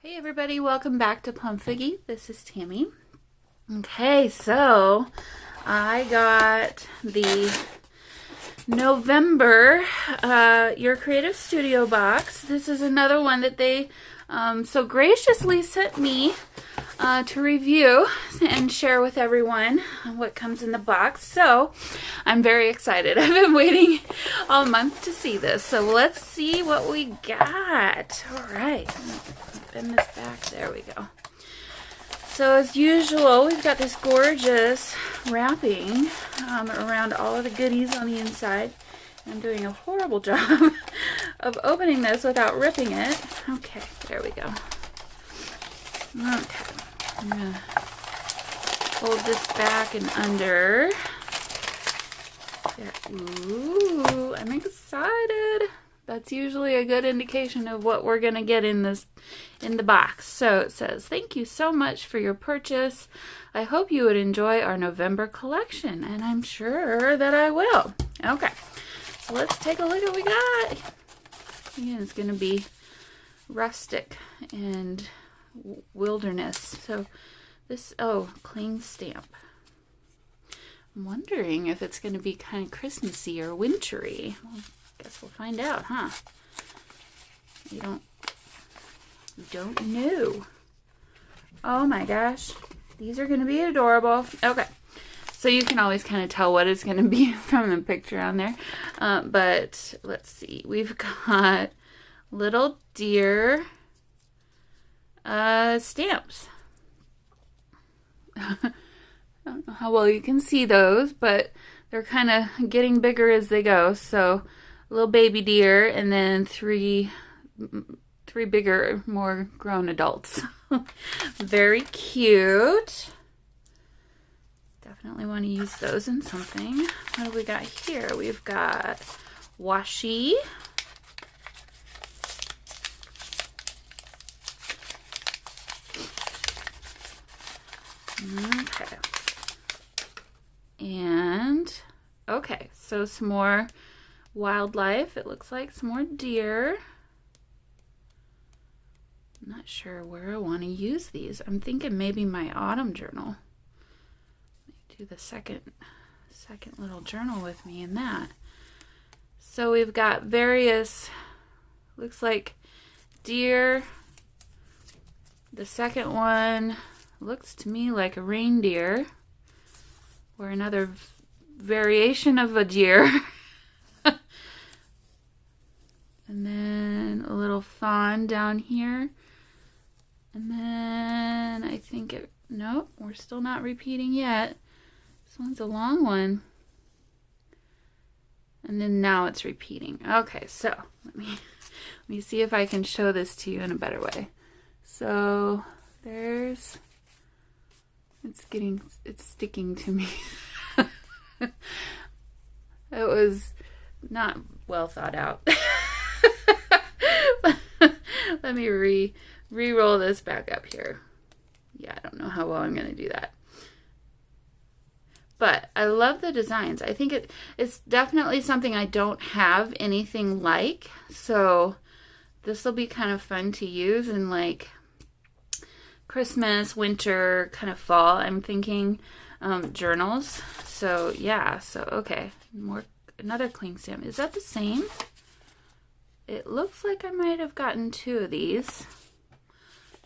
Hey everybody, welcome back to Plum Figgy. This is Tammy. Okay, so I got the November Your Creative Studio box. This is another one that they so graciously sent me to review and share with everyone what comes in the box. So I'm very excited. I've been waiting all month to see this. So let's see what we got. All right. Bend this back. There we go. So as usual, we've got this gorgeous wrapping around all of the goodies on the inside. I'm doing a horrible job of opening this without ripping it. Okay, there we go. Okay, I'm going to hold this back and under. Yeah. Ooh, I'm excited. That's usually a good indication of what we're going to get in the box. So it says, "Thank you so much for your purchase. I hope you would enjoy our November collection." And I'm sure that I will. Okay, so let's take a look at what we got. Again, it's going to be rustic and wilderness. So this, cling stamp. I'm wondering if it's going to be kind of Christmassy or wintry. Well, guess we'll find out, huh? We don't know. Oh my gosh. These are going to be adorable. Okay. So you can always kind of tell what it's going to be from the picture on there. But let's see. We've got little deer stamps. I don't know how well you can see those, but they're kind of getting bigger as they go. So little baby deer, and then three bigger, more grown adults. Very cute. Definitely want to use those in something. What do we got here? We've got washi. Okay. And, okay, so some more wildlife. It looks like some more deer. I'm not sure where I want to use these. I'm thinking maybe my autumn journal. Do the second little journal with me in that. So we've got various, looks like deer. The second one looks to me like a reindeer or another variation of a deer. And then a little fawn down here. And then I think nope, we're still not repeating yet. This one's a long one. And then now it's repeating. Okay, so let me see if I can show this to you in a better way. So it's sticking to me. It was not well thought out. Let me re-roll this back up here. Yeah, I don't know how well I'm going to do that. But I love the designs. I think it's definitely something I don't have anything like. So this will be kind of fun to use in like Christmas, winter, kind of fall. I'm thinking journals. So yeah, so okay. Another cling stamp. Is that the same? It looks like I might have gotten two of these.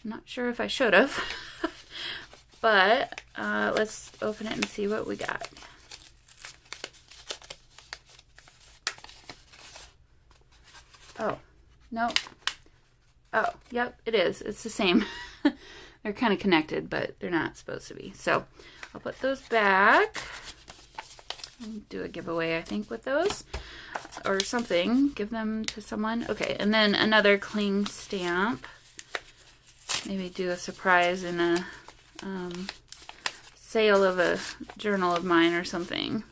I'm not sure if I should have. But let's open it and see what we got. Oh, no. Oh, yep, it is. It's the same. They're kind of connected, but they're not supposed to be. So I'll put those back. Do a giveaway, I think, with those. Or something. Give them to someone. Okay, and then another cling stamp. Maybe do a surprise in a sale of a journal of mine or something.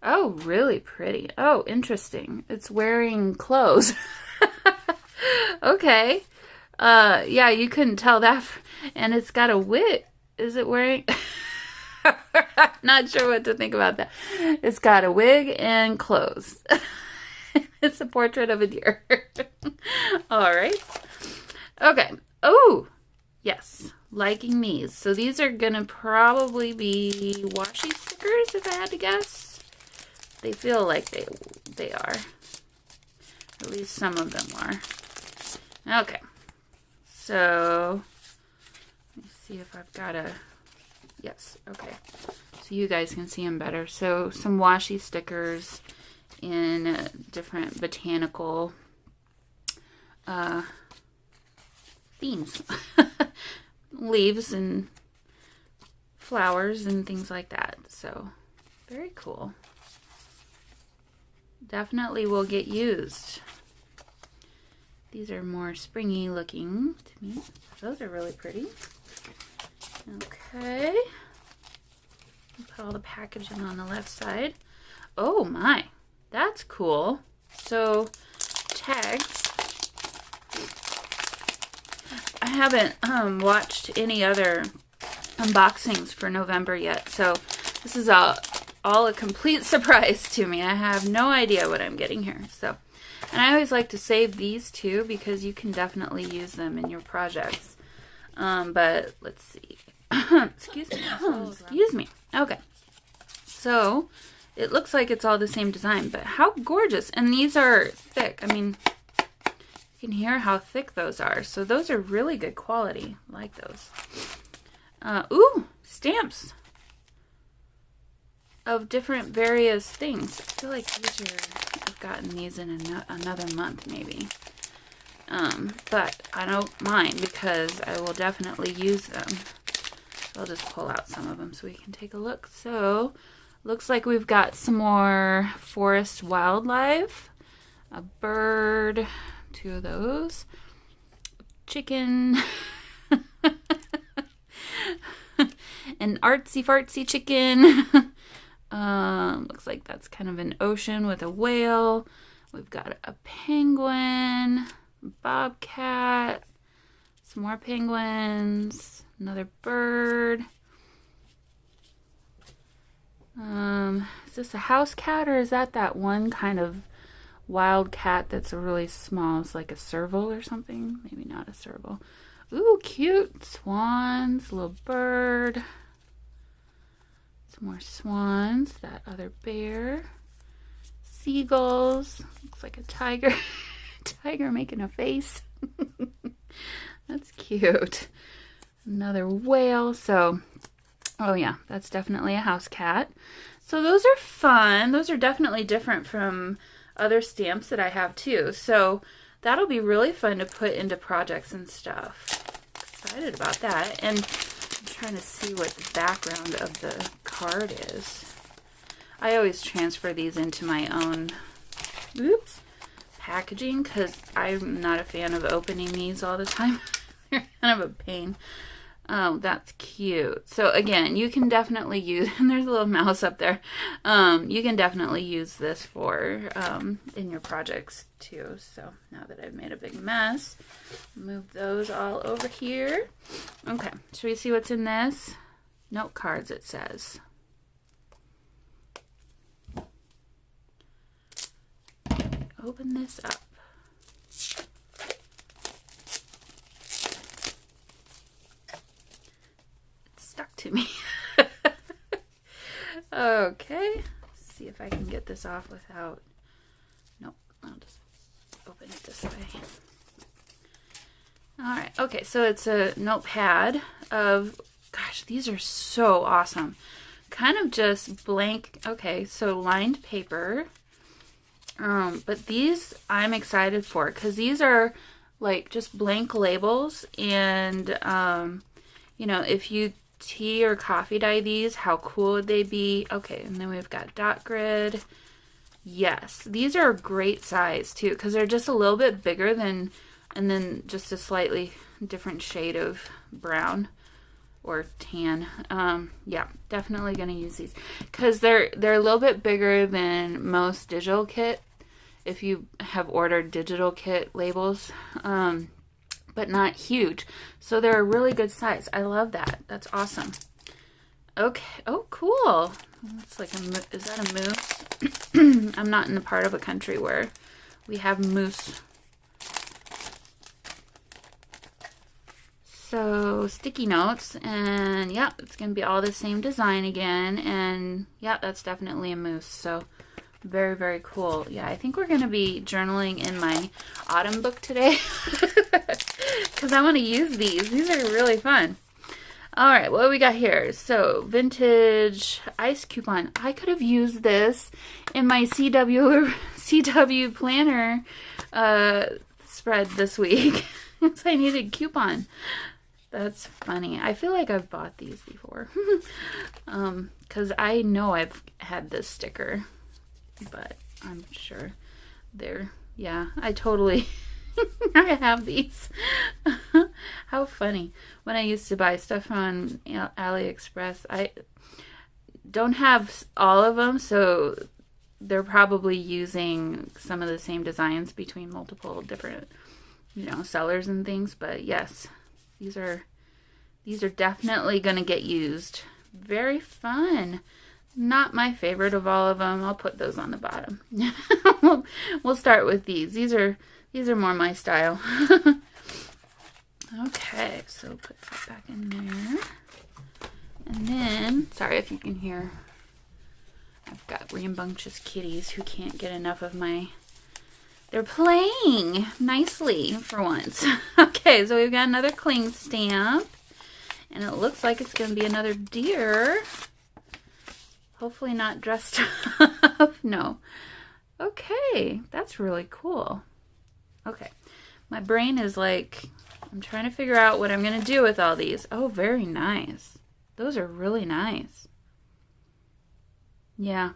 Oh, really pretty. Oh, interesting. It's wearing clothes. Okay. Yeah, you couldn't tell that. And it's got a wig. Is it wearing... Not sure what to think about that. It's got a wig and clothes. It's a portrait of a deer. All right. Okay. Oh, yes, liking these. So these are gonna probably be washi stickers, if I had to guess. They feel like they are. At least some of them are. Okay. So let me see if I've got a, yes, okay. So you guys can see them better. So some washi stickers in different botanical themes. Leaves and flowers and things like that. So very cool. Definitely will get used. These are more springy looking to me. Those are really pretty. Okay. Put all the packaging on the left side. Oh my, that's cool. So tags. I haven't watched any other unboxings for November yet, so this is all a complete surprise to me. I have no idea what I'm getting here. So, and I always like to save these too because you can definitely use them in your projects. But let's see. Excuse me. Excuse me. Okay. So it looks like it's all the same design, but how gorgeous. And these are thick. I mean, you can hear how thick those are. So those are really good quality. I like those. Ooh, stamps of different various things. I feel like these are, I've gotten these in another month maybe. But I don't mind because I will definitely use them. I'll just pull out some of them so we can take a look. So, looks like we've got some more forest wildlife. A bird, 2 of those. Chicken. An artsy fartsy chicken. Looks like that's kind of an ocean with a whale. We've got a penguin, bobcat, some more penguins, another bird. Is this a house cat or is that one kind of wild cat that's really small? It's like a serval or something. Maybe not a serval. Ooh, cute swans, little bird. Some more swans, that other bear. Seagulls, looks like a tiger. Tiger making a face. That's cute. Another whale. So, oh yeah, that's definitely a house cat. So those are fun. Those are definitely different from other stamps that I have too. So that'll be really fun to put into projects and stuff. Excited about that. And I'm trying to see what the background of the card is. I always transfer these into my own packaging because I'm not a fan of opening these all the time. They're kind of a pain. Oh, that's cute. So again, you can definitely use, and there's a little mouse up there. You can definitely use this for in your projects too. So now that I've made a big mess, move those all over here. Okay, should we see what's in this? Note cards, it says. Open this up. Stuck to me. Okay, let's see if I can get this off without, nope, I'll just open it this way. Alright, okay, so it's a notepad of, gosh, these are so awesome. Kind of just blank, okay, so lined paper. But these I'm excited for because these are like just blank labels, and you know, if you tea or coffee dye these, how cool would they be? Okay, and then we've got dot grid. Yes, these are a great size too because they're just a little bit bigger than, and then just a slightly different shade of brown or tan. Yeah, definitely gonna use these because they're a little bit bigger than most digital kit if you have ordered digital kit labels, but not huge. So they're a really good size. I love that. That's awesome. Okay. Oh, cool. It's like is that a moose? I'm not in the part of a country where we have moose. So sticky notes, and yeah, it's gonna be all the same design again, and yeah, that's definitely a moose. So very, very cool. Yeah, I think we're gonna be journaling in my autumn book today because I want to use these. These are really fun. All right, what do we got here? So vintage ice coupon. I could have used this in my CW planner spread this week. So I needed coupon. That's funny. I feel like I've bought these before. Because I know I've had this sticker. But I'm sure they're, yeah, I totally, I have these. How funny. When I used to buy stuff on AliExpress, I don't have all of them, so they're probably using some of the same designs between multiple different, sellers and things. But yes, these are definitely going to get used. Very fun. Not my favorite of all of them. I'll put those on the bottom. We'll start with these. These are more my style. Okay, so put that back in there. And then, sorry if you can hear, I've got rambunctious kitties who can't get enough of they're playing nicely for once. Okay, so we've got another cling stamp. And it looks like it's going to be another deer. Hopefully not dressed up. No. Okay, that's really cool. Okay, my brain is like, I'm trying to figure out what I'm going to do with all these. Oh, very nice. Those are really nice. Yeah.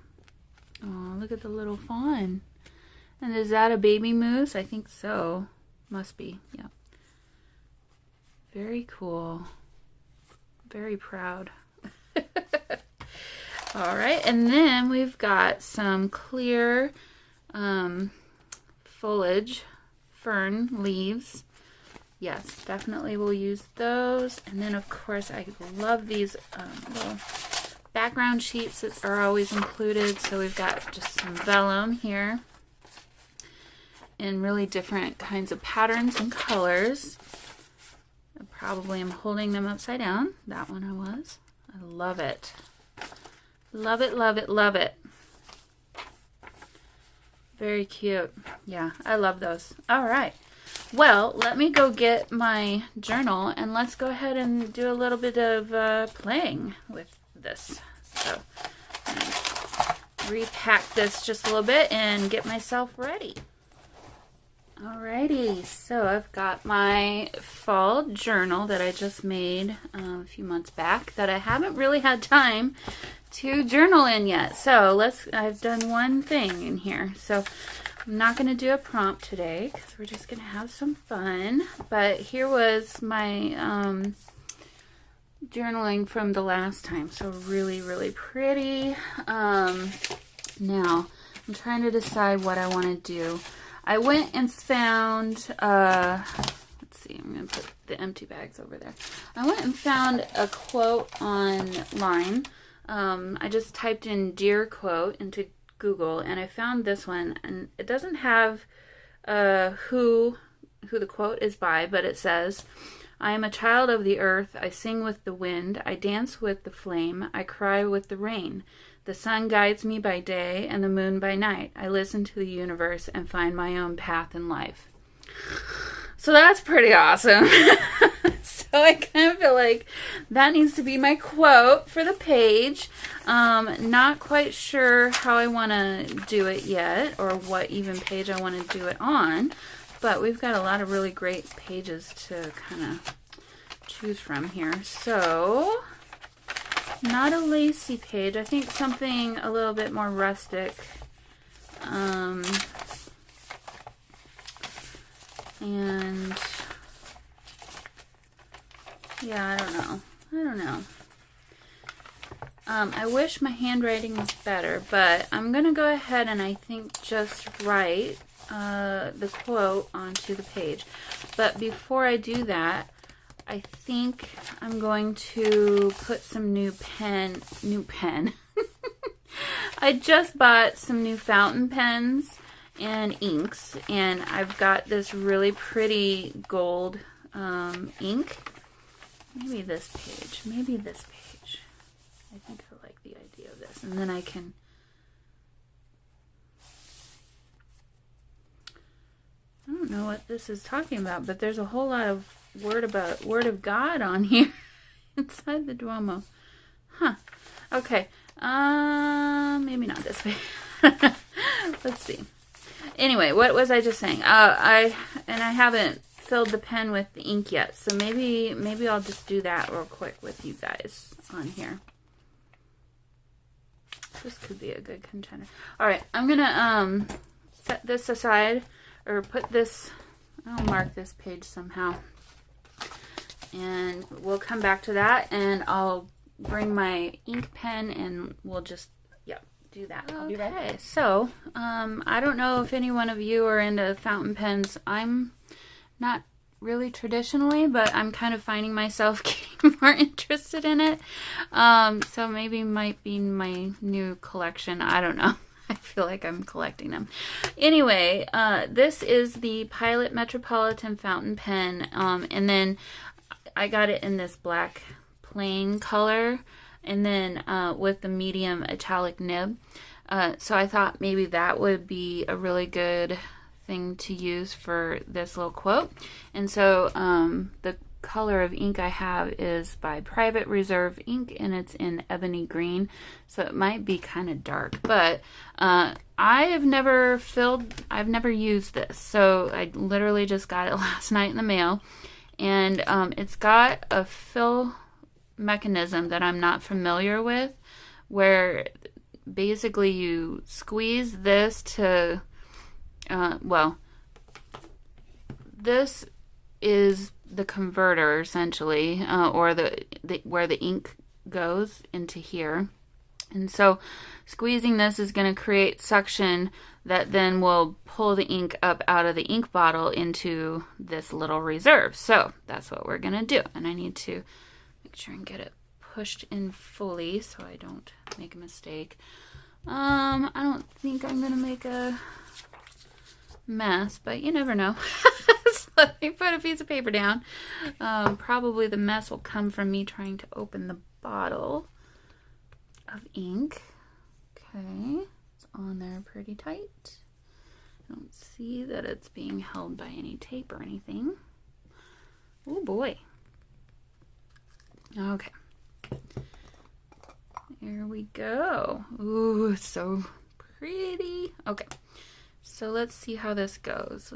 Oh, look at the little fawn. And is that a baby moose? I think so. Must be, yeah. Very cool. Very proud. All right, and then we've got some clear foliage, fern leaves. Yes, definitely we'll use those. And then, of course, I love these little background sheets that are always included. So we've got just some vellum here in really different kinds of patterns and colors. I probably am holding them upside down. That one I was. I love it. Love it, love it, love it. Very cute. Yeah, I love those. All right. Well, let me go get my journal and let's go ahead and do a little bit of playing with this. So, I'm gonna repack this just a little bit and get myself ready. Alrighty, so I've got my fall journal that I just made a few months back that I haven't really had time to journal in yet. So I've done one thing in here. So I'm not going to do a prompt today because we're just going to have some fun. But here was my journaling from the last time. So really, really pretty. Now, I'm trying to decide what I want to do. I went and found, let's see, I'm going to put the empty bags over there. I went and found a quote online. I just typed in deer quote into Google and I found this one, and it doesn't have who the quote is by, but it says, I am a child of the earth, I sing with the wind, I dance with the flame, I cry with the rain. The sun guides me by day and the moon by night. I listen to the universe and find my own path in life. So that's pretty awesome. So I kind of feel like that needs to be my quote for the page. Not quite sure how I want to do it yet or what even page I want to do it on. But we've got a lot of really great pages to kind of choose from here. So not a lacy page. I think something a little bit more rustic. And yeah, I don't know. I wish my handwriting was better, but I'm going to go ahead and I think just write the quote onto the page. But before I do that, I think I'm going to put some new pen. I just bought some new fountain pens and inks, and I've got this really pretty gold ink, maybe this page. Maybe this page. I think I like the idea of this. And then I can... I don't know what this is talking about, but there's a whole lot of word of God on here inside the Duomo. Huh. Okay. Maybe not this way. Let's see. Anyway, what was I just saying? I haven't filled the pen with the ink yet, so maybe I'll just do that real quick with you guys on here. This could be a good contender. All right, I'm gonna set this aside, or put this. I'll mark this page somehow, and we'll come back to that, and I'll bring my ink pen, and we'll just do that. I'll be right back. Okay, so I don't know if any one of you are into fountain pens. I'm not really traditionally, but I'm kind of finding myself getting more interested in it. So maybe might be my new collection. I don't know. I feel like I'm collecting them. Anyway, this is the Pilot Metropolitan fountain pen, and then I got it in this black plain color, and then with the medium italic nib. So I thought maybe that would be a really good thing to use for this little quote. And so the color of ink I have is by Private Reserve Ink, and it's in ebony green, so it might be kind of dark, but I've never used this, so I literally just got it last night in the mail, and it's got a fill mechanism that I'm not familiar with, where basically you squeeze this to this is the converter essentially, or the where the ink goes into here, and so squeezing this is going to create suction that then will pull the ink up out of the ink bottle into this little reserve. So that's what we're going to do, and I need to make sure and get it pushed in fully so I don't make a mistake. I don't think I'm going to make a mess, but you never know. So let me put a piece of paper down. Probably the mess will come from me trying to open the bottle of ink. Okay, it's on there pretty tight. I don't see that it's being held by any tape or anything. Oh boy. Okay. There we go. Ooh, it's so pretty. Okay. So let's see how this goes.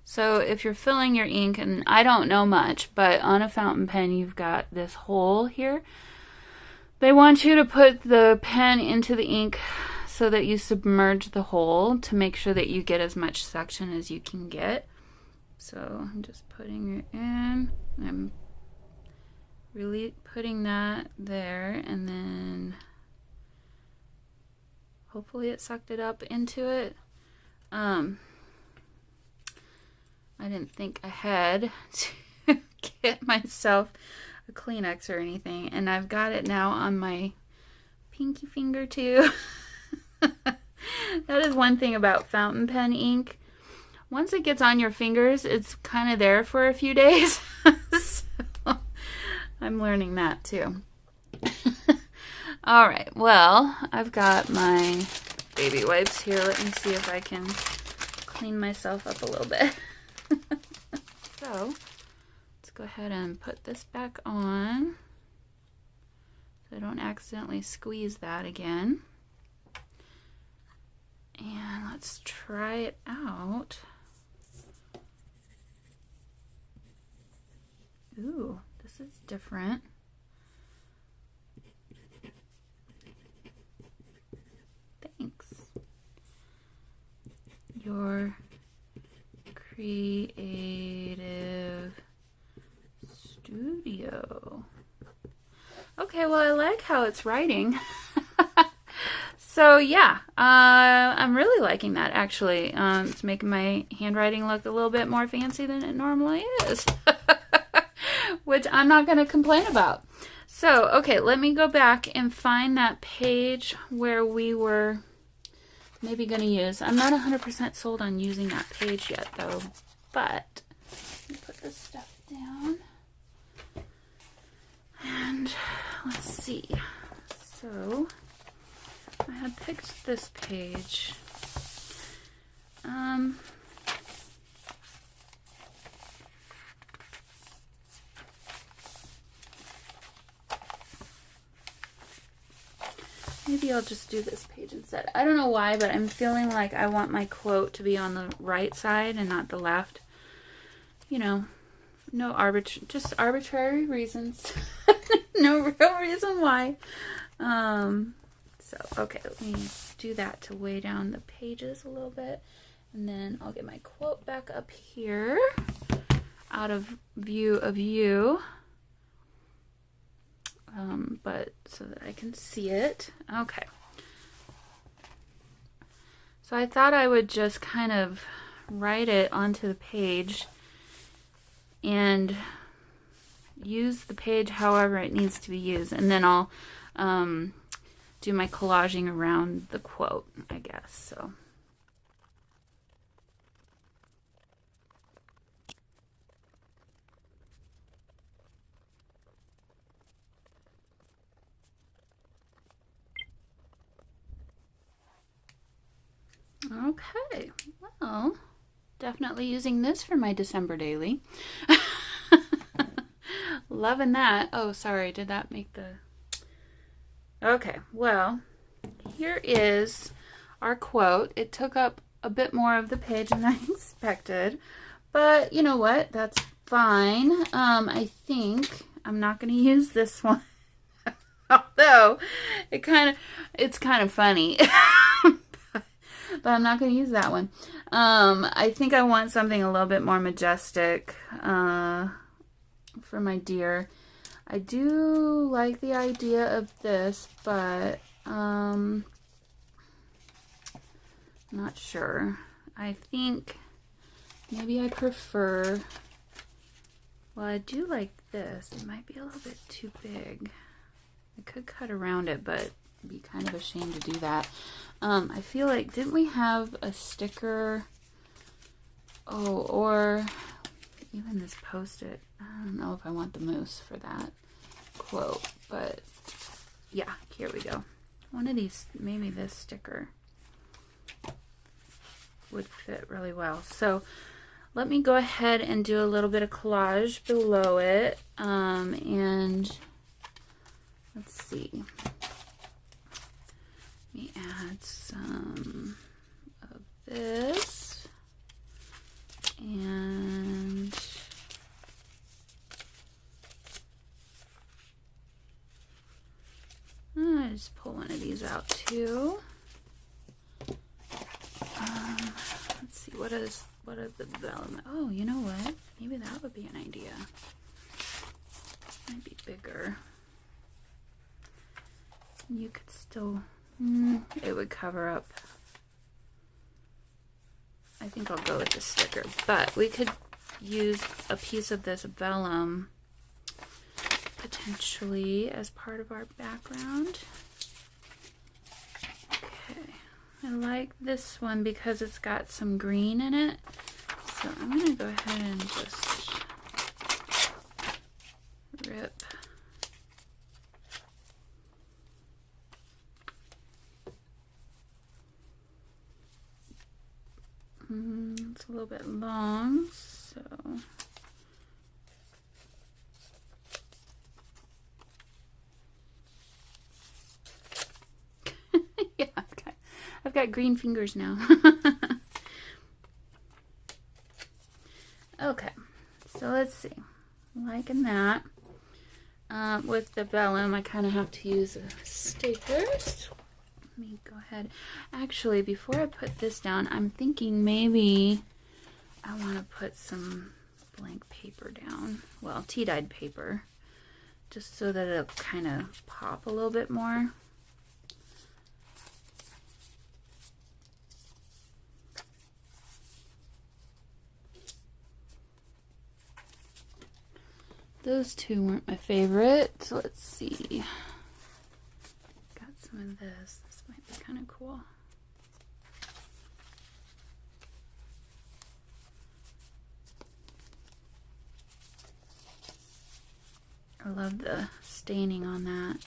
So if you're filling your ink, and I don't know much, but on a fountain pen you've got this hole here. They want you to put the pen into the ink so that you submerge the hole to make sure that you get as much suction as you can get. So I'm just putting it in. I'm really putting that there, and then hopefully it sucked it up into it. I didn't think ahead to get myself a Kleenex or anything, and I've got it now on my pinky finger too. That is one thing about fountain pen ink. Once it gets on your fingers, it's kind of there for a few days. So I'm learning that too. All right, well, I've got my baby wipes here. Let me see if I can clean myself up a little bit. So let's go ahead and put this back on so I don't accidentally squeeze that again. And let's try it out. Ooh, this is different. Thanks. Your creative studio. Okay, well, I like how it's writing. So yeah, I'm really liking that actually. It's making my handwriting look a little bit more fancy than it normally is. Which I'm not going to complain about. So, okay, let me go back and find that page where we were maybe going to use. I'm not 100% sold on using that page yet, though. But, let me put this stuff down. And let's see. So I had picked this page. Maybe I'll just do this page instead. I don't know why, but I'm feeling like I want my quote to be on the right side and not the left. You know, just arbitrary reasons. No real reason why. So, okay, let me do that to weigh down the pages a little bit. And then I'll get my quote back up here out of view of you. But so that I can see it. Okay. So I thought I would just kind of write it onto the page and use the page however it needs to be used. And then I'll do my collaging around the quote, I guess. So. Okay, well, definitely using this for my December daily. Loving that. Oh, sorry, did that make the... Okay, well, here is our quote. It took up a bit more of the page than I expected, but you know what? That's fine. I think I'm not going to use this one, although it's kind of funny. But I'm not going to use that one. I think I want something a little bit more majestic for my deer. I do like the idea of this, but not sure. I think maybe I prefer... Well, I do like this. It might be a little bit too big. I could cut around it, but I'd be kind of ashamed to do that. I feel like, didn't we have a sticker? Oh, or even this Post-it. I don't know if I want the moose for that quote, but yeah, here we go. One of these, maybe this sticker would fit really well. So let me go ahead and do a little bit of collage below it. And let's see. Let me add some of this, and I just pull one of these out too. Let's see, what are the development? Oh, you know what? Maybe that would be an idea. Might be bigger. You could still. It would cover up. I think I'll go with the sticker, but we could use a piece of this vellum potentially as part of our background. Okay, I like this one because it's got some green in it, so I'm gonna go ahead and just rip. It's a little bit long, so yeah, I've got green fingers now. Okay, so let's see. Liking that. With the vellum, I kind of have to use a stickers. Let me go ahead. Actually, before I put this down, I'm thinking maybe I want to put some blank paper down. Well, tea-dyed paper. Just so that it'll kind of pop a little bit more. Those two weren't my favorite. So let's see. Got some of this. This might be kind of cool. I love the staining on that.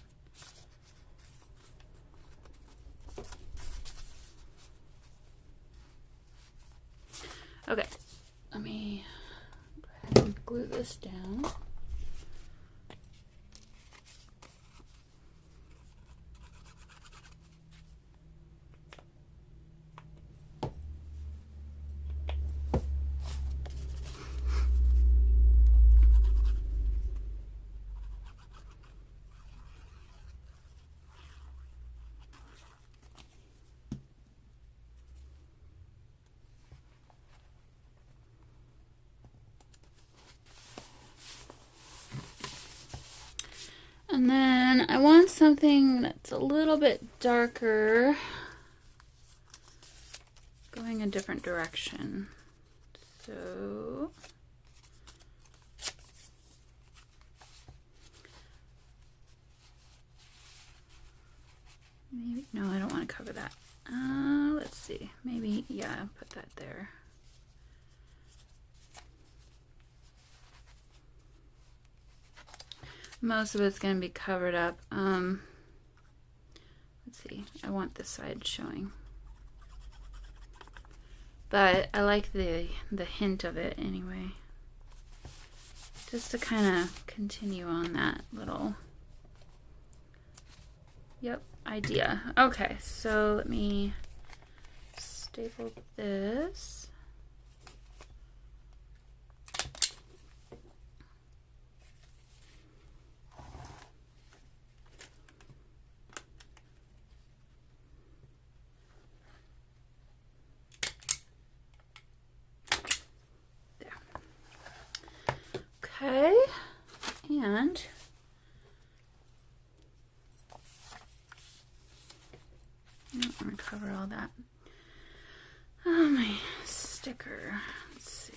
Okay, let me go ahead and glue this down. And then I want something that's a little bit darker, going a different direction. So maybe, no, I don't want to cover that. Let's see, maybe, yeah, put that there. Most of it's going to be covered up. Let's see, I want this side showing. But I like the hint of it anyway. Just to kind of continue on that little, yep, idea. Okay, so let me staple this. Okay, and I don't want to cover all that. Oh, my sticker. Let's see.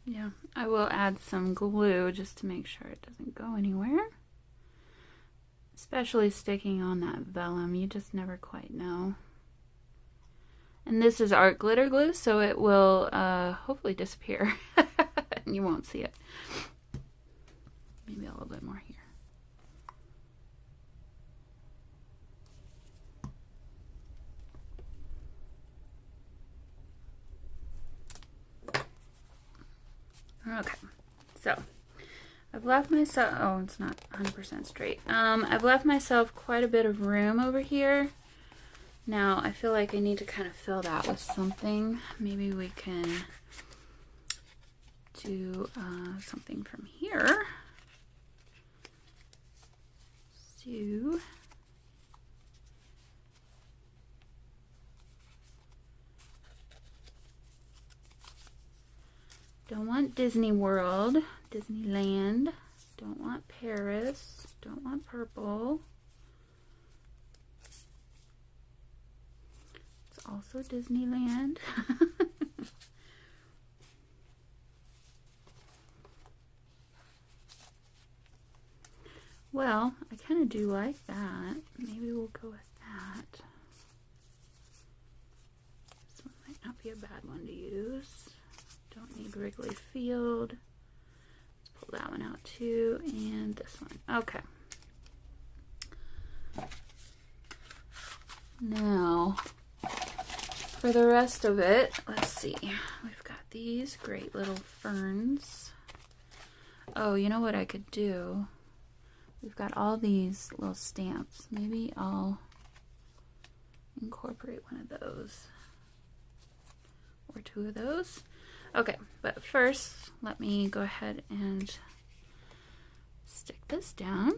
Yeah, I will add some glue just to make sure it doesn't go anywhere. Especially sticking on that vellum, you just never quite know. And this is art glitter glue, so it will hopefully disappear. And you won't see it. Maybe a little bit more here. Okay, so I've left myself, oh, it's not 100% straight. I've left myself quite a bit of room over here. Now I feel like I need to kind of fill that with something. Maybe we can do something from here. So don't want Disney World, Disneyland, don't want Paris, don't want purple. It's also Disneyland. Well, I kind of do like that. Maybe we'll go with that. This one might not be a bad one to use. Don't need Wrigley Field. Let's pull that one out too, and this one. Okay. Now, for the rest of it, let's see. We've got these great little ferns. Oh, you know what I could do? We've got all these little stamps. Maybe I'll incorporate one of those. Or two of those. Okay, but first, let me go ahead and stick this down.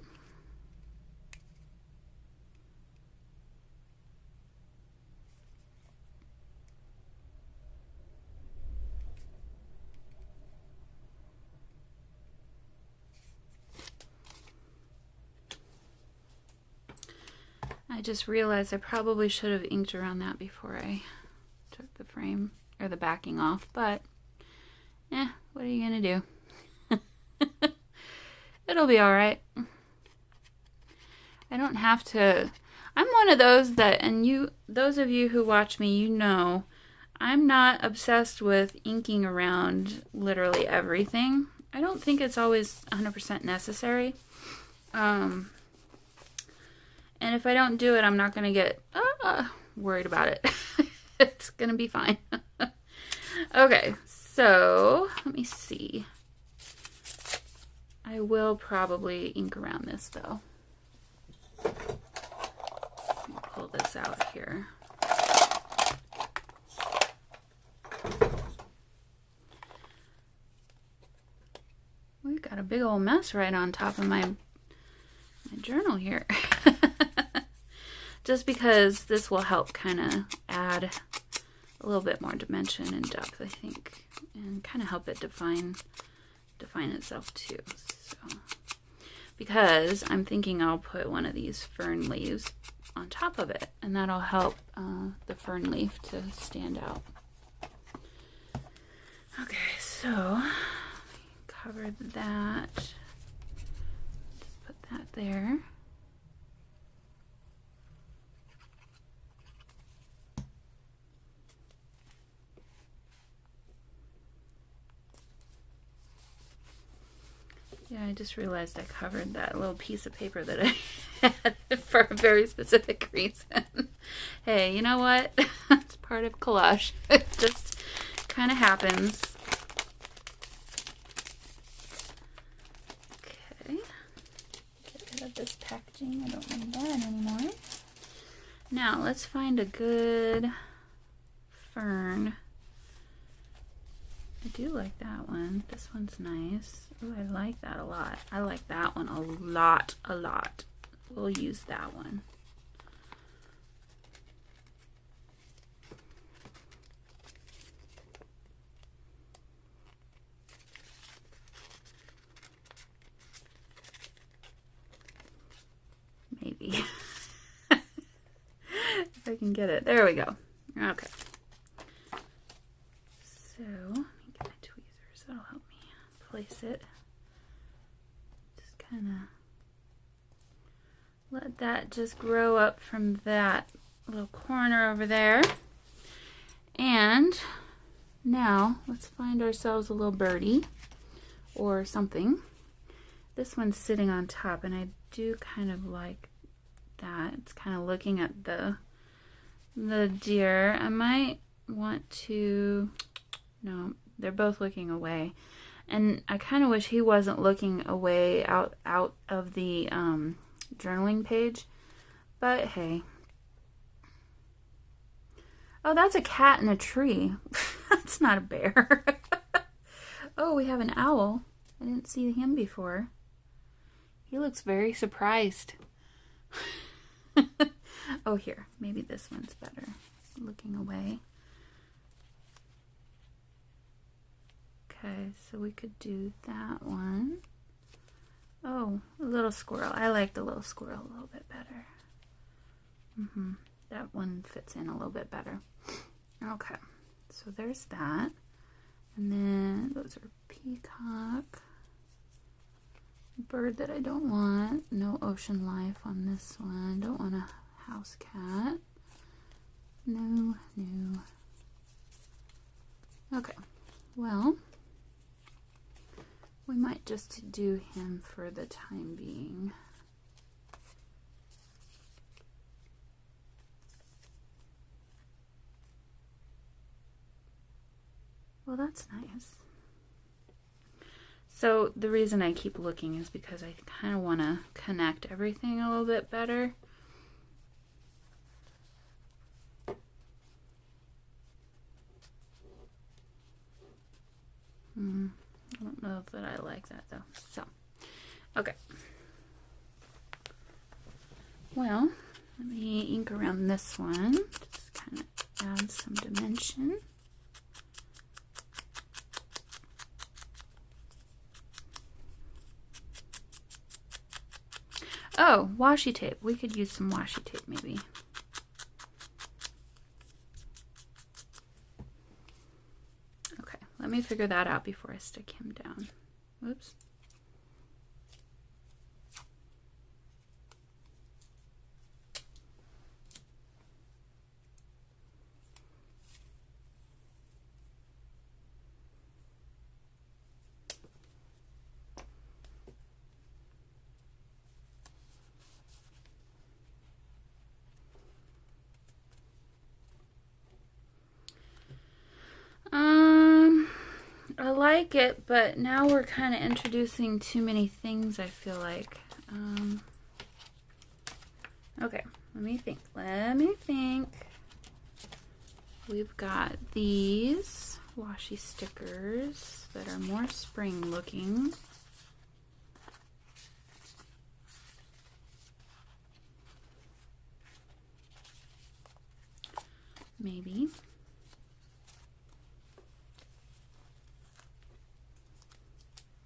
I just realized I probably should have inked around that before I took the frame or the backing off, but what are you gonna do? It'll be all right. I don't have to. I'm one of those that, and those of you who watch me, you know, I'm not obsessed with inking around literally everything. I don't think it's always 100% necessary. And if I don't do it, I'm not going to get worried about it. It's going to be fine. Okay, so let me see. I will probably ink around this though. Pull this out here. We've got a big old mess right on top of my journal here. Just because this will help kind of add a little bit more dimension and depth, I think, and kind of help it define itself too. So, because I'm thinking I'll put one of these fern leaves on top of it, and that'll help the fern leaf to stand out. Okay, so cover that. Just put that there. Yeah, I just realized I covered that little piece of paper that I had for a very specific reason. Hey, you know what? It's part of collage. It just kind of happens. Okay. Get rid of this packaging. I don't need that anymore. Now, let's find a good fern. I do like that one. This one's nice. Oh, I like that a lot. I like that one a lot. We'll use that one. Maybe. If I can get it. There we go. Okay. So, let me get my tweezers. That'll help me place it. Just kind of let that just grow up from that little corner over there. And now let's find ourselves a little birdie or something. This one's sitting on top, and I do kind of like that. It's kind of looking at the deer. I might want to, no, they're both looking away. And I kind of wish he wasn't looking away out of the journaling page. But hey. Oh, that's a cat in a tree. That's not a bear. Oh, we have an owl. I didn't see him before. He looks very surprised. Oh, here. Maybe this one's better. Looking away. Okay, so we could do that one. Oh, a little squirrel. I like the little squirrel a little bit better. That one fits in a little bit better. Okay, so there's that. And then those are peacock. Bird that I don't want. No ocean life on this one. Don't want a house cat. No. Okay, well, we might just do him for the time being. Well, that's nice. So the reason I keep looking is because I kind of want to connect everything a little bit better. I don't know that I like that though. So, okay. Well, let me ink around this one. Just kind of add some dimension. Oh, washi tape. We could use some washi tape maybe. Okay, let me figure that out before I stick him down. Whoops. like it, but now we're kind of introducing too many things, I feel like. Okay, let me think. We've got these washi stickers that are more spring looking. Maybe.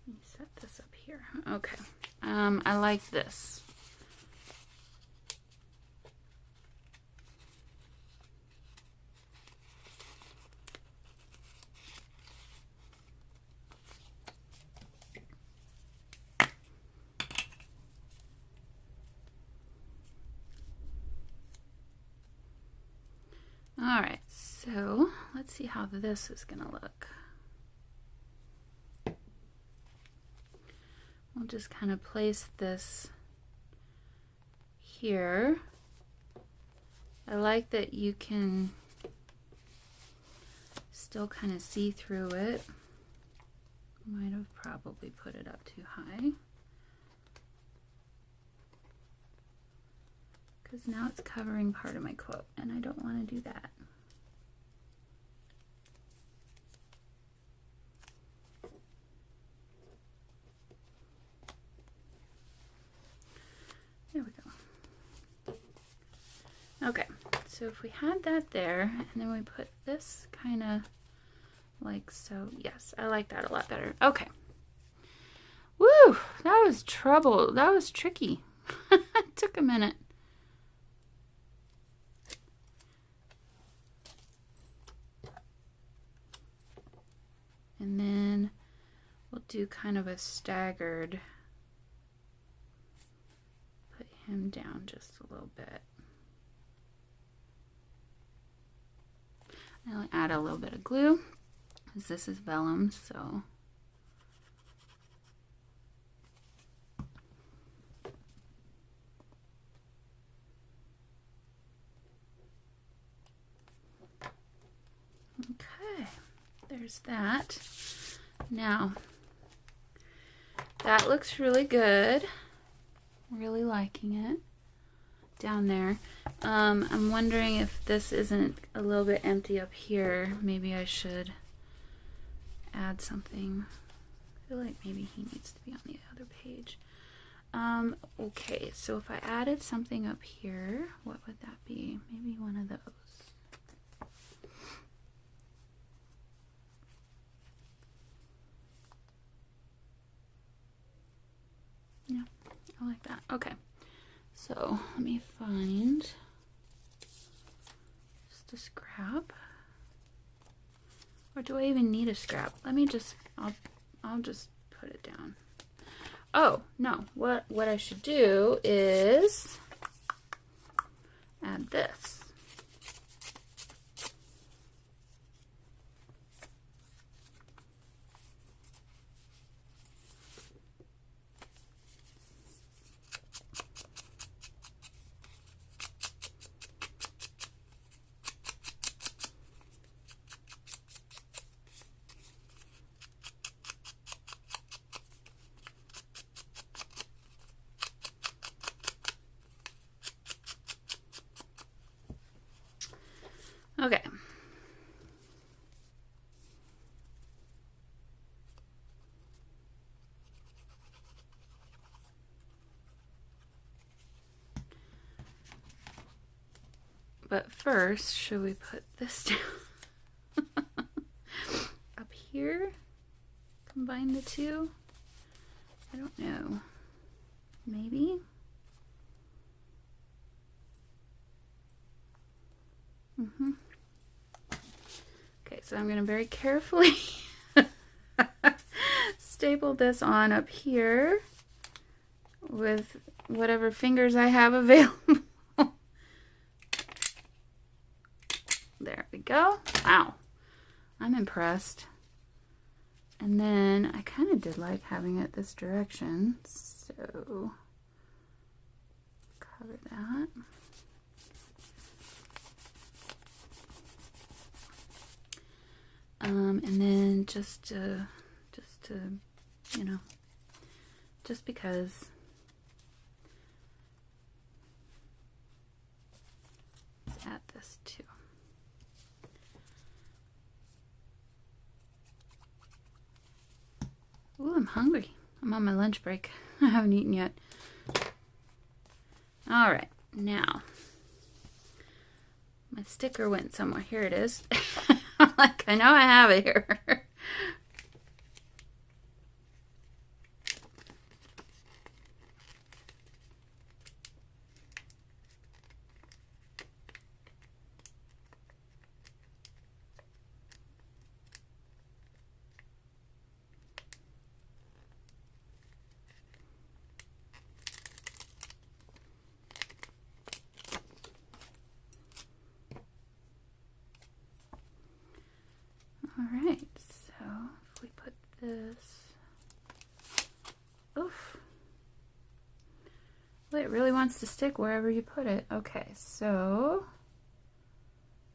Let me set this up here. Okay. I like this. All right, so let's see how this is gonna look. We'll just kind of place this here. I like that you can still kind of see through it. Might have probably put it up too high, because now it's covering part of my quote, and I don't want to do that. There we go. Okay, so if we had that there, and then we put this kind of like so, yes, I like that a lot better. Okay. Woo, that was trouble. That was tricky. It took a minute. And then we'll do kind of a staggered, put him down just a little bit. I'll add a little bit of glue, because this is vellum, so. Okay, there's that. Now, that looks really good. Really liking it down there. I'm wondering if this isn't a little bit empty up here. Maybe I should add something. I feel like maybe he needs to be on the other page. Okay, so if I added something up here, what would that be? Maybe one of those. Yeah, I like that. Okay, so let me find just a scrap. Or do I even need a scrap? Let me just, I'll just put it down. Oh, no, what I should do is add this. Okay. But first, should we put this down up here? Combine the two? I don't know. Maybe? Okay, so I'm going to very carefully staple this on up here with whatever fingers I have available. There we go. Wow, I'm impressed. And then I kind of did like having it this direction, so cover that. And then just just to, you know, just because. Let's add this too. Ooh, I'm hungry. I'm on my lunch break. I haven't eaten yet. All right, now my sticker went somewhere. Here it is. I'm like, I know I have it here. Alright, so if we put this, oof, well, it really wants to stick wherever you put it. Okay, so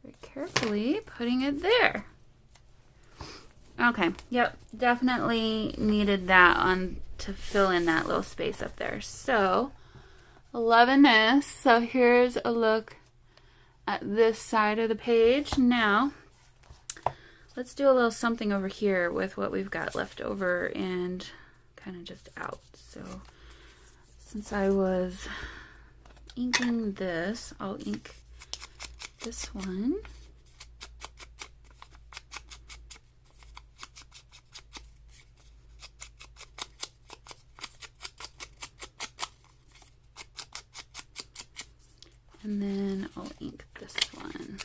very carefully putting it there. Okay, yep, definitely needed that on to fill in that little space up there. So, loving this. So here's a look at this side of the page. Now, let's do a little something over here with what we've got left over and kind of just out. So since I was inking this, I'll ink this one. And then I'll ink this one.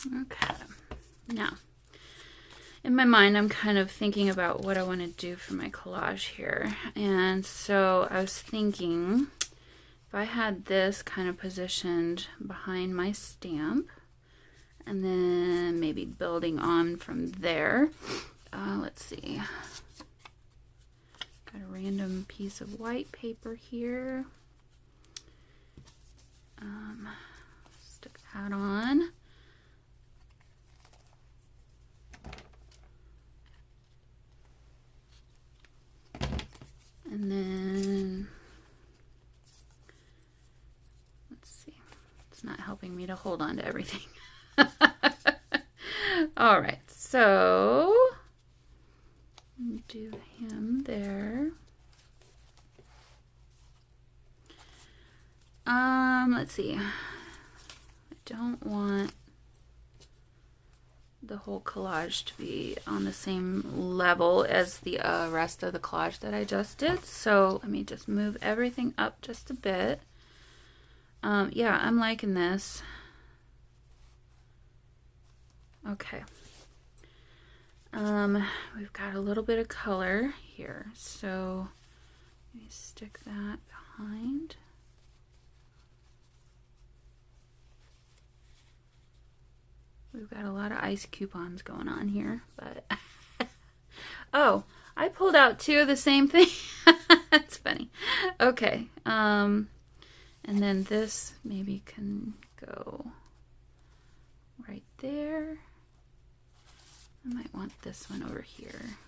Okay, now in my mind I'm kind of thinking about what I want to do for my collage here, and so I was thinking if I had this kind of positioned behind my stamp and then maybe building on from there. Let's see, got a random piece of white paper here. Stick that on. And then, let's see, it's not helping me to hold on to everything. All right, so do him there. Let's see, I don't want the whole collage to be on the same level as the rest of the collage that I just did. So let me just move everything up just a bit. Yeah, I'm liking this. Okay. We've got a little bit of color here, so let me stick that behind. We've got a lot of ice coupons going on here, but oh, I pulled out two of the same thing. That's funny. Okay, and then this maybe can go right there. I might want this one over here.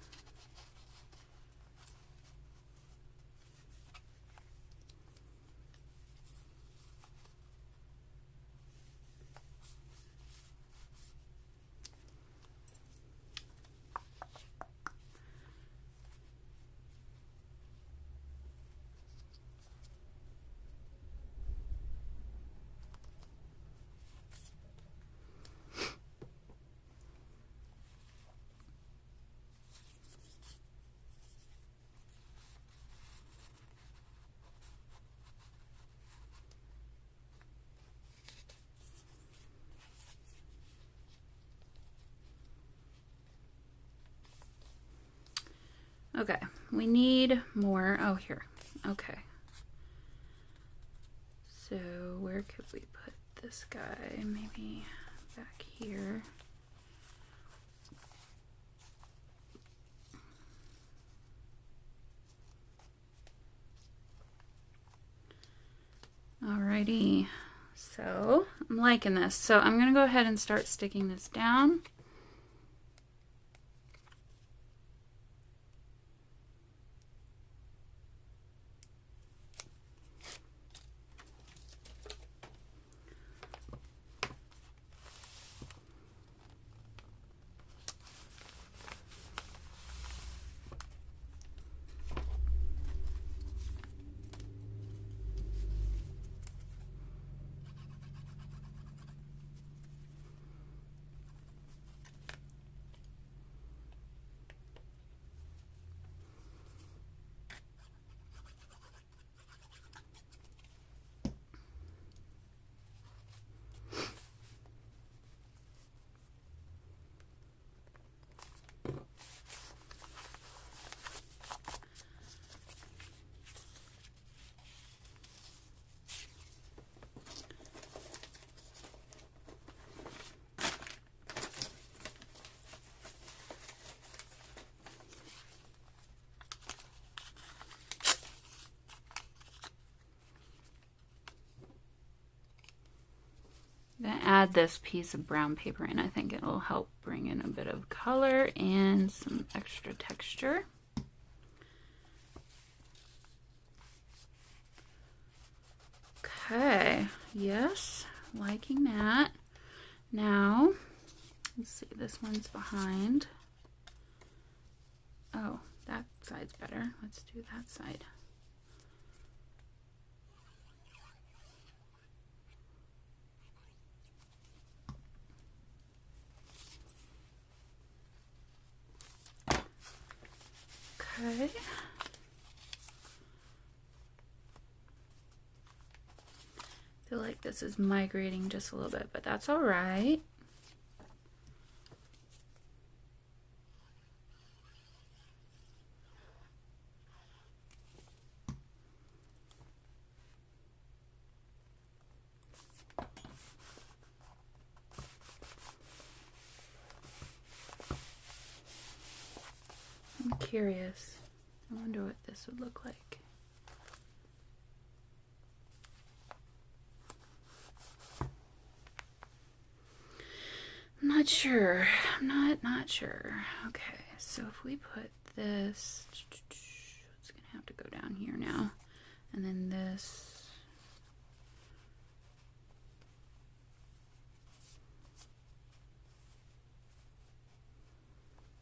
Okay, we need more. Oh, here. Okay. So where could we put this guy? Maybe back here. Alrighty, so I'm liking this. So I'm going to go ahead and start sticking this down. I'm going to add this piece of brown paper in. I think it'll help bring in a bit of color and some extra texture. Okay, yes, liking that. Now, let's see, this one's behind. Oh, that side's better. Let's do that side. Okay. I feel like this is migrating just a little bit, but that's all right. I'm curious. I wonder what this would look like. I'm not sure. I'm not sure. Okay, so if we put this, it's gonna have to go down here now, and then this.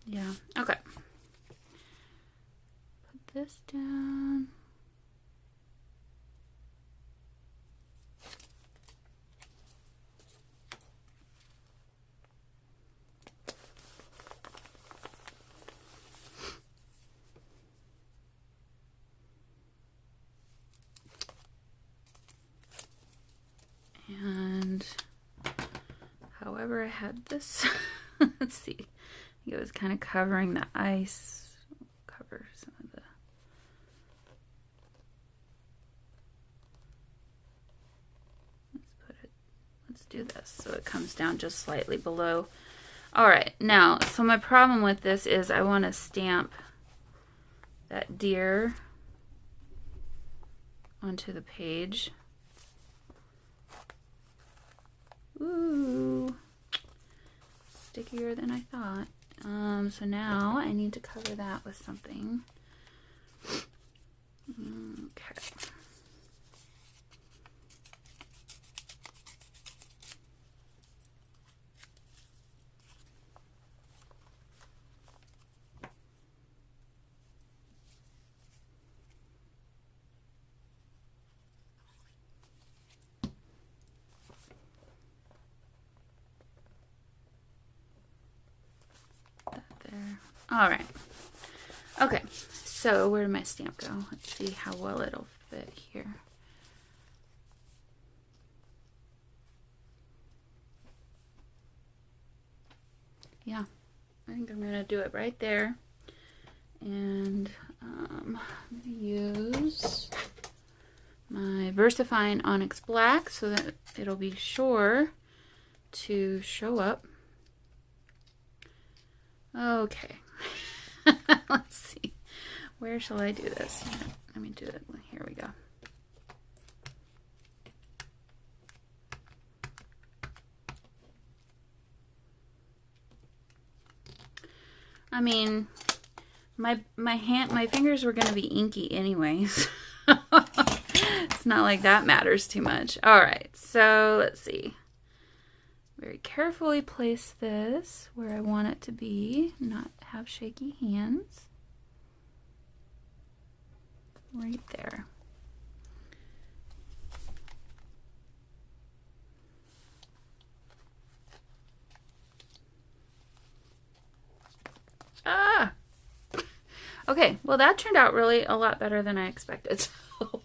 Yeah. Okay. Put this down. And however I had this, let's see, it was kind of covering the ice. Cover some of the, let's do this so it comes down just slightly below. All right, now, so my problem with this is I want to stamp that deer onto the page. Ooh, stickier than I thought. So now I need to cover that with something. Okay. All right. Okay, so where did my stamp go? Let's see how well it'll fit here. Yeah, I think I'm gonna do it right there. And I'm gonna use my VersaFine Onyx Black so that it'll be sure to show up. Okay. Let's see. Where shall I do this? Let me do it. Here we go. I mean, my fingers were gonna be inky anyways. It's not like that matters too much. All right, so let's see. Very carefully place this where I want it to be, not have shaky hands. Right there. Ah! Okay, well that turned out really a lot better than I expected. So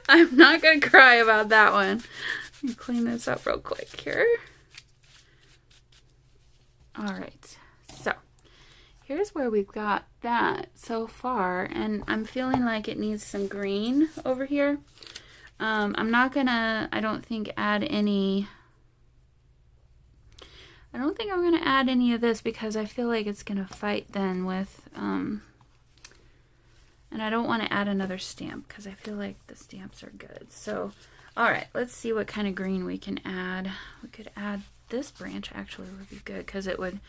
I'm not going to cry about that one. Let me clean this up real quick here. Alright, so here's where we've got that so far, and I'm feeling like it needs some green over here. I'm not gonna, I don't think I'm gonna add any of this because I feel like it's gonna fight then with, and I don't want to add another stamp because I feel like the stamps are good. So, alright, let's see what kind of green we can add. We could add this branch actually would be good because it would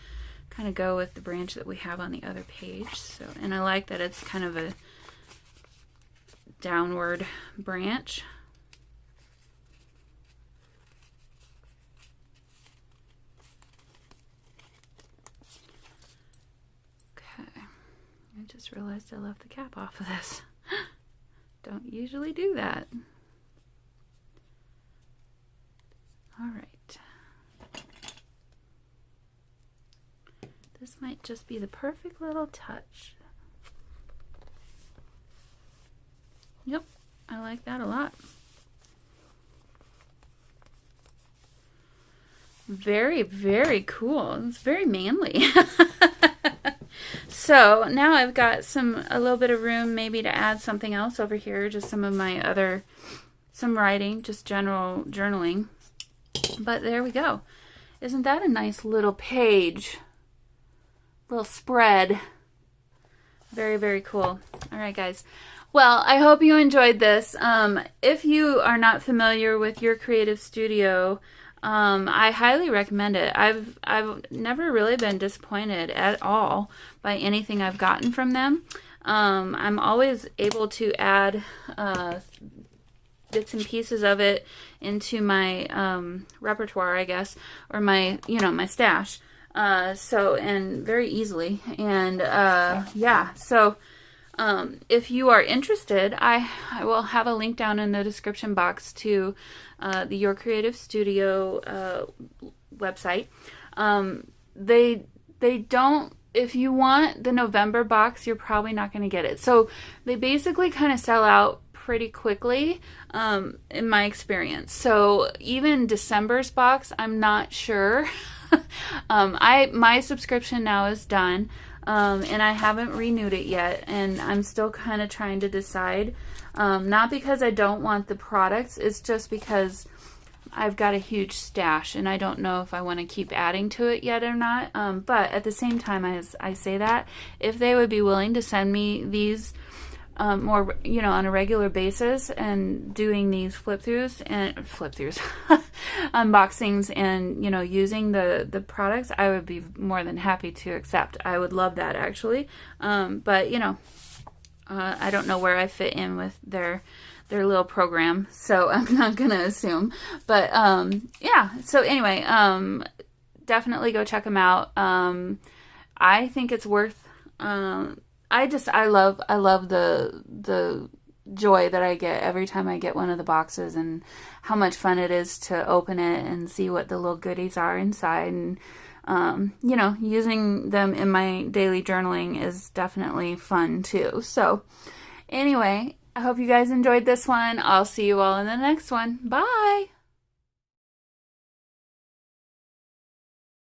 kind of go with the branch that we have on the other page. So, and I like that it's kind of a downward branch. Okay, I just realized I left the cap off of this. Don't usually do that. All right. This might just be the perfect little touch. Yep, I like that a lot. Very, very cool. It's very manly. So now I've got a little bit of room maybe to add something else over here, just some of my other, some writing, just general journaling. But there we go. Isn't that a nice little page? Little spread. Very, very cool. All right, guys. Well, I hope you enjoyed this. If you are not familiar with Your Creative Studio, I highly recommend it. I've never really been disappointed at all by anything I've gotten from them. I'm always able to add bits and pieces of it into my repertoire, I guess, or my, my stash. And very easily. And yeah, so if you are interested, I will have a link down in the description box to the Your Creative Studio website. They don't, if you want the November box, you're probably not going to get it. So they basically kind of sell out pretty quickly in my experience. So even December's box, I'm not sure. My subscription now is done, and I haven't renewed it yet, and I'm still kind of trying to decide, not because I don't want the products, it's just because I've got a huge stash, and I don't know if I want to keep adding to it yet or not, but at the same time, as I say that, if they would be willing to send me these more, on a regular basis and doing these unboxings and, using the products, I would be more than happy to accept. I would love that actually. But, I don't know where I fit in with their little program, so I'm not going to assume. But, yeah, so anyway, definitely go check them out. I think it's worth, I love the joy that I get every time I get one of the boxes, and how much fun it is to open it and see what the little goodies are inside. And, using them in my daily journaling is definitely fun too. So anyway, I hope you guys enjoyed this one. I'll see you all in the next one. Bye!